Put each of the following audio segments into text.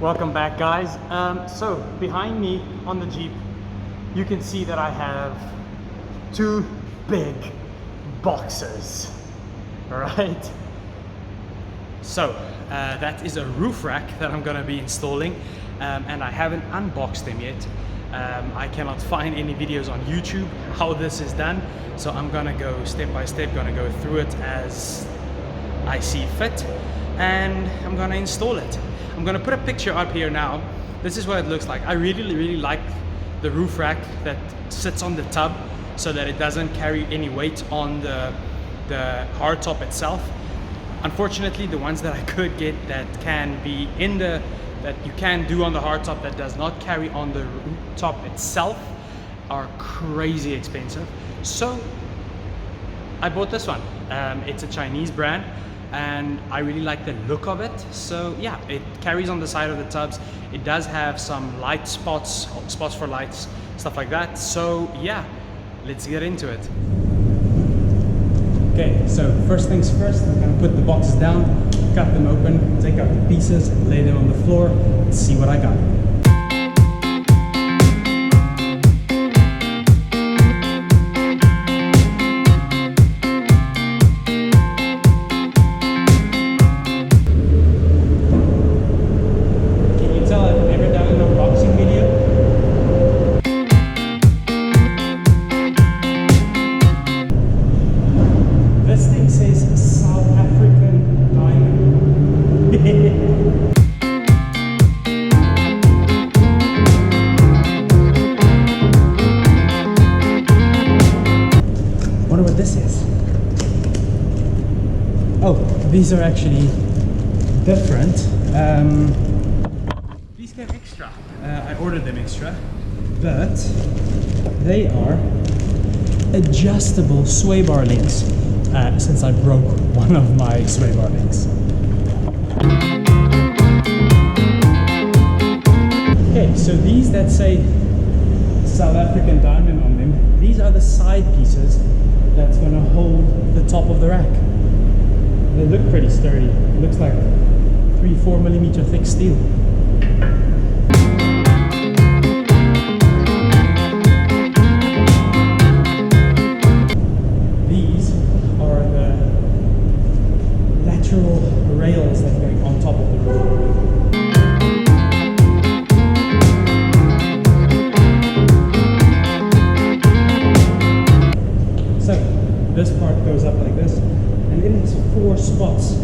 Welcome back, guys. So behind me on the Jeep, you can see that I have two big boxes. All right. So that is a roof rack that I'm gonna be installing, and I haven't unboxed them yet. I cannot find any videos on YouTube how this is done, so I'm gonna go step by step, gonna go through it as I see fit, and I'm gonna install it. I'm gonna put a picture up here now. This is what it looks like. I really like the roof rack that sits on the tub so that it doesn't carry any weight on the hardtop itself. Unfortunately, the ones that I could get that can be in the that you can do on the hardtop that does not carry on the rooftop itself are crazy expensive. So I bought this one. It's a Chinese brand and I really like the look of it. So yeah, it carries on the side of the tubs. It does have some light spots for lights, stuff like that. So yeah, let's get into it. Okay, so first things first, I'm gonna put the boxes down, cut them open, take out the pieces, and lay them on the floor, and see what I got. Can you tell I've never done an unboxing video? This thing says South African diamond. Wonder what this is. Oh, these are actually different. These came extra. I ordered them extra, but they are adjustable sway bar links. Since I broke one of my sway bar links. Okay, so these that say South African diamond on them, these are the side pieces that's going to hold the top of the rack. They look pretty sturdy. It looks like 3-4 millimeter thick steel. Rails that go on top of the roof. So this part goes up like this, and it has 4 spots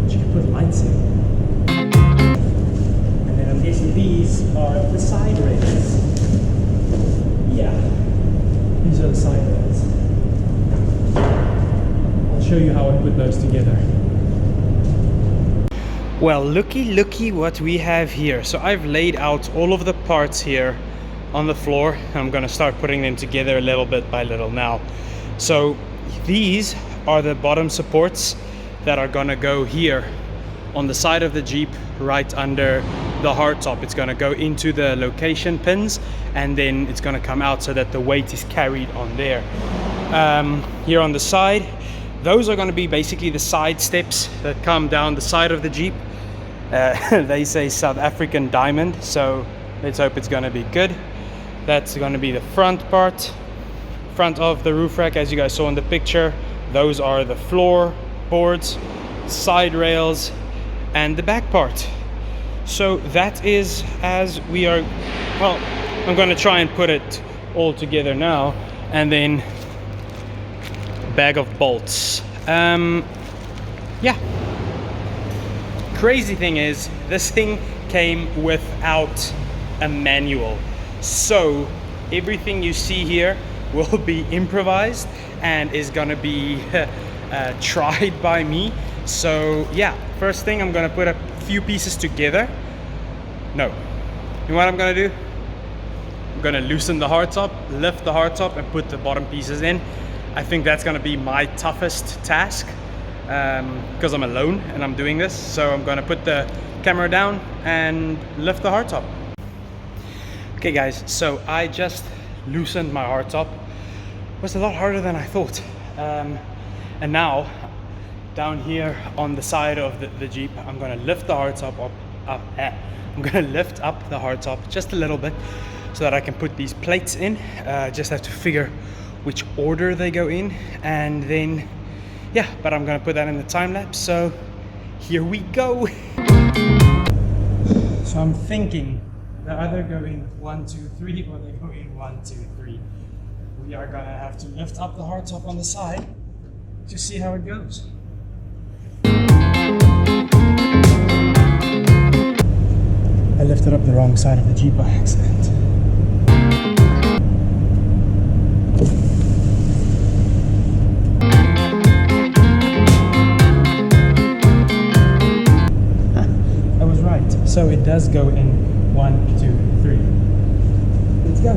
which you can put lights in. And then I'm guessing these are the side rails. Yeah, these are the side rails. I'll show you how I put those together. Well, looky what we have here. So I've laid out all of the parts here on the floor. I'm gonna start putting them together a little bit by little now. So these are the bottom supports that are gonna go here on the side of the Jeep, right under the hardtop. It's gonna go into the location pins, and then it's gonna come out so that the weight is carried on there. Here on the side, those are gonna be basically the side steps that come down the side of the Jeep. They say South African diamond, so let's hope it's gonna be good. That's gonna be the front part, front of the roof rack, as you guys saw in the picture. Those are the floor boards, side rails, and the back part. So that is as we are, well, I'm gonna try and put it all together now, and then bag of bolts. Yeah. Crazy thing is, this thing came without a manual, so everything you see here will be improvised and is gonna be tried by me. So yeah, first thing, I'm gonna put a few pieces together. No, you know what I'm gonna do? I'm gonna loosen the hardtop, lift the hardtop, and put the bottom pieces in. I think that's gonna be my toughest task, because I'm alone and I'm doing this. So I'm gonna put the camera down and lift the hardtop. Okay guys, so I just loosened my hardtop. It was a lot harder than I thought. And now, down here on the side of the Jeep, I'm gonna lift the hardtop up, lift up the hardtop just a little bit so that I can put these plates in. Just have to figure which order they go in, and then yeah, but I'm gonna put that in the time lapse, so here we go. So I'm thinking they either go in 1, 2, 3 or they go in 1, 2, 3. We are gonna have to lift up the hardtop on the side to see how it goes. I lifted up the wrong side of the Jeep by accident. I was right. So it does go in 1, 2, 3. Let's go.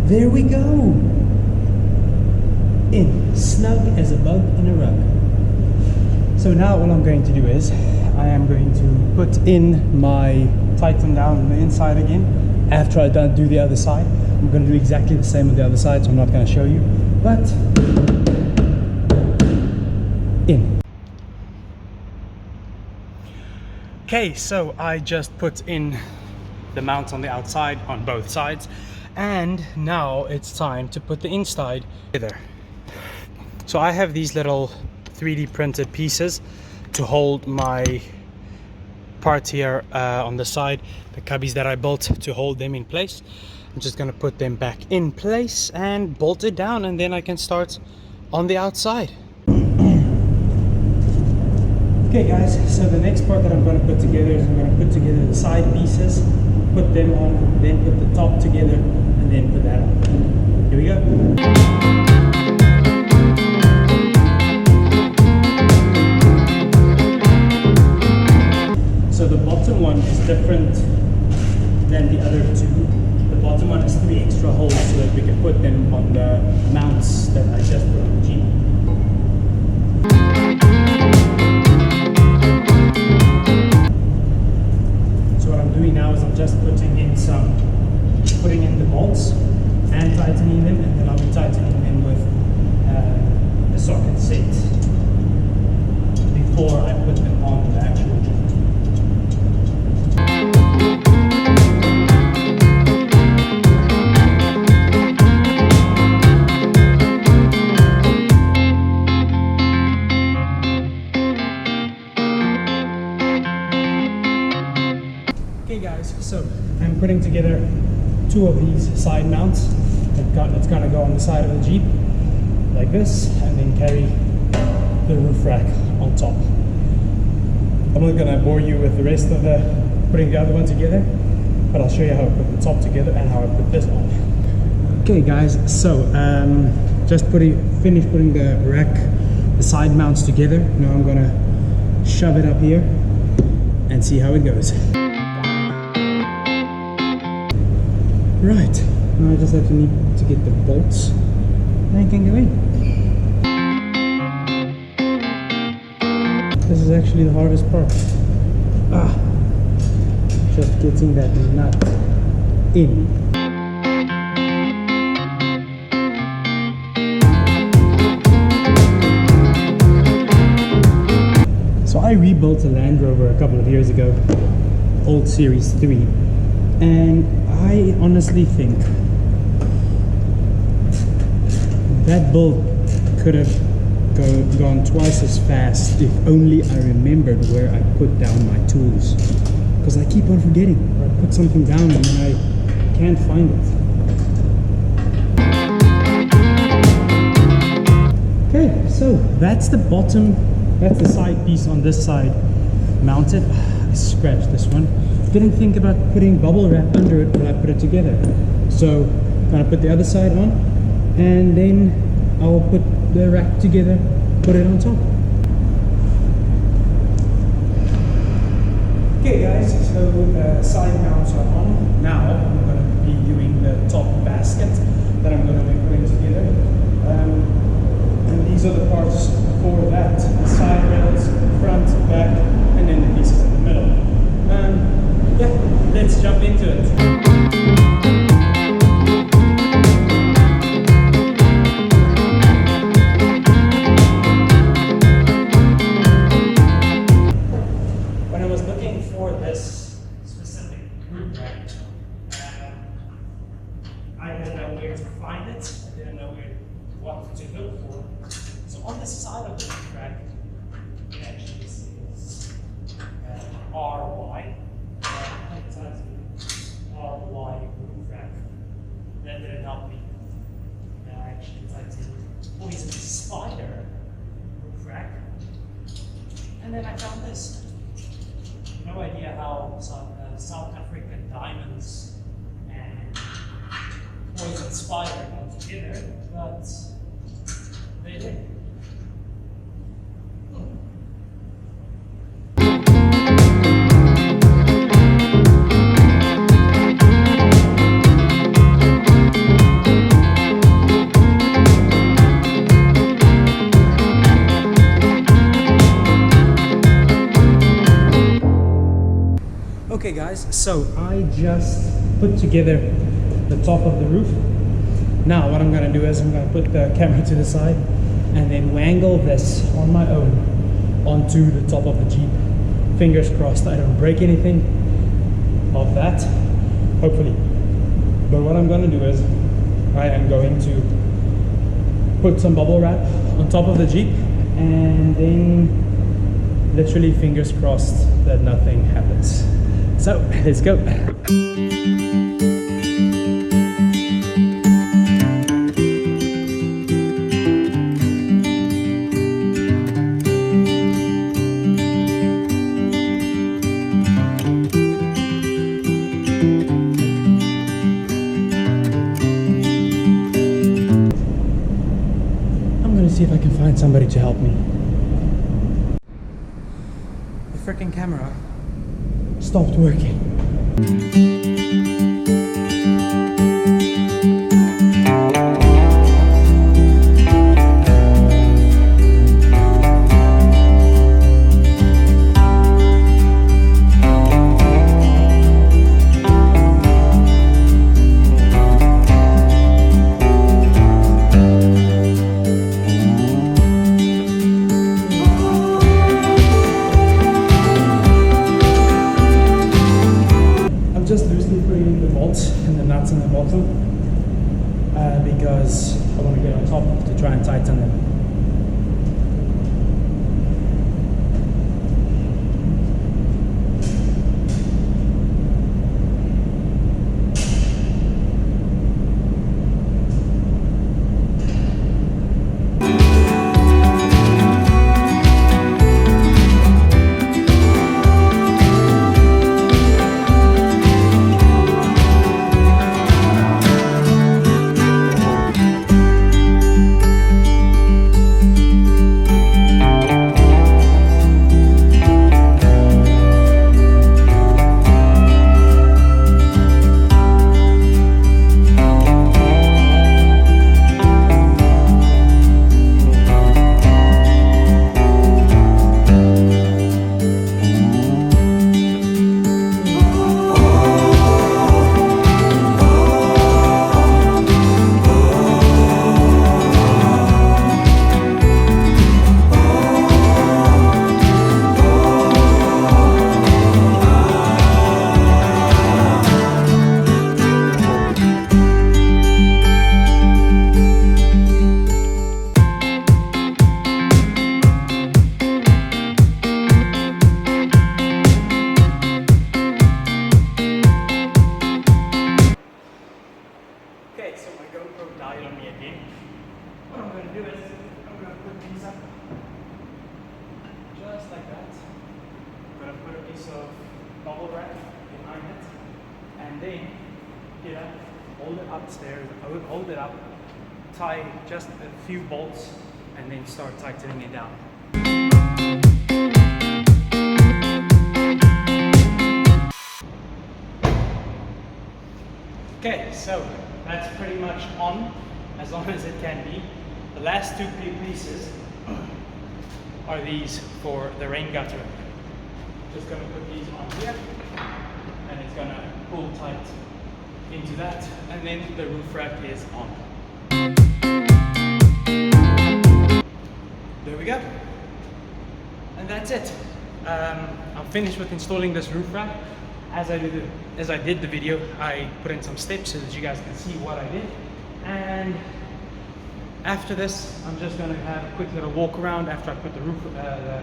There we go. In, snug as a bug in a rug. So now all I'm going to do is I am going to put in my tighten down on the inside again. After I do the other side, I'm going to do exactly the same on the other side, so I'm not going to show you, but in. Okay, so I just put in the mount on the outside on both sides, and now it's time to put the inside together. So I have these little 3D printed pieces to hold my part here on the side, the cubbies that I built to hold them in place. I'm just gonna put them back in place and bolt it down, and then I can start on the outside. Okay guys, so the next part that I'm going to put together is I'm going to put together the side pieces, put them on, then put the top together, and then put that on. Here we go. So the bottom one is different than the other two. The bottom one has 3 extra holes so that we can put them on the mounts that I just put on the Jeep. Now is I'm just putting in the bolts and tightening them, and then I'll be tightening them with the socket set before I put them on the actual Jeep. Okay guys, so I'm putting together 2 of these side mounts. It's gonna go on the side of the Jeep like this, and then carry the roof rack on top. I'm not gonna bore you with the rest of putting the other one together, but I'll show you how I put the top together and how I put this on. Okay guys, so just finished putting the side mounts together. Now I'm gonna shove it up here and see how it goes. Right, now I just need to get the bolts and I can go in. This is actually the hardest part. Just getting that nut in. So I rebuilt a Land Rover a couple of years ago, old Series 3, and I honestly think that build could have gone twice as fast if only I remembered where I put down my tools. Because I keep on forgetting where I put something down and then I can't find it. Okay, so that's the bottom, that's the side piece on this side mounted. I scratched this one. Didn't think about putting bubble wrap under it when I put it together. So I'm gonna put the other side on, and then I'll put the rack together, put it on top. Okay guys, so side mounts are on. Now I'm going to be doing the top basket that I'm going to be putting together. And these are the parts for that. The side rails, front, back, and then the pieces in the middle. what to look for. So on the side of the roof rack, it actually says RY. RY roof rack. That didn't help me. And I actually typed in poison spider roof rack. And then I found this. No idea how South African diamonds and poison spider got together, but they did. Okay guys, so I just put together the top of the roof. Now what I'm going to do is I'm going to put the camera to the side and then wangle this on my own onto the top of the Jeep. Fingers crossed I don't break anything of that, hopefully. But what I'm going to do is I am going to put some bubble wrap on top of the Jeep and then literally fingers crossed that nothing happens. So, let's go. I'm gonna see if I can find somebody to help me. The freaking camera stopped working. Just loosely putting in the bolts and the nuts in the bottom because I want to get on top to try and tighten them. Bubble wrap behind it, and then hold it upstairs, hold it up, tie just a few bolts, and then start tightening it down. Okay, so that's pretty much on, as long as it can be. The last two pieces are these for the rain gutter. Just gonna put these on here, and it's gonna pull tight into that, and then the roof rack is on. There we go. And that's it. I'm finished with installing this roof rack. As I did the video, I put in some steps so that you guys can see what I did. And after this, I'm just gonna have a quick little walk around after I put the roof, the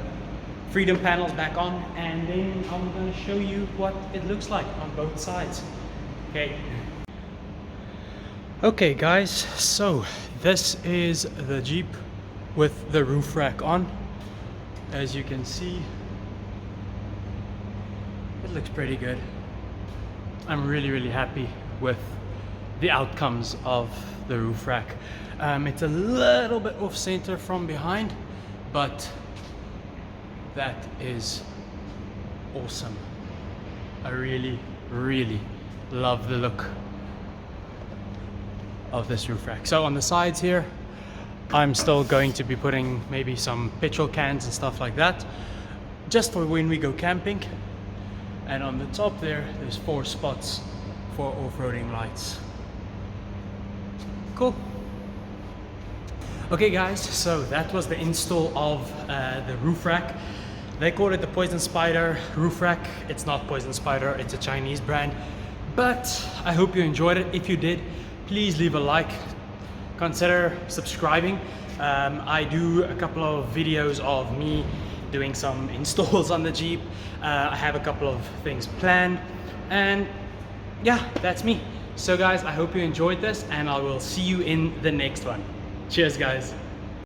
freedom panels back on, and then I'm gonna show you what it looks like on both sides. Okay. Okay guys, so this is the Jeep with the roof rack on. As you can see, it looks pretty good. I'm really happy with the outcomes of the roof rack. It's a little bit off center from behind, but that is awesome. I really love the look of this roof rack. So on the sides here, I'm still going to be putting maybe some petrol cans and stuff like that, just for when we go camping. And on the top there's 4 spots for off-roading lights. Cool. Okay guys, so that was the install of the roof rack. They call it the Poison Spider roof rack. It's not Poison Spider, it's a Chinese brand. But I hope you enjoyed it. If you did, please leave a like. Consider subscribing. I do a couple of videos of me doing some installs on the Jeep. I have a couple of things planned, and yeah, that's me. So guys, I hope you enjoyed this, and I will see you in the next one. Cheers guys.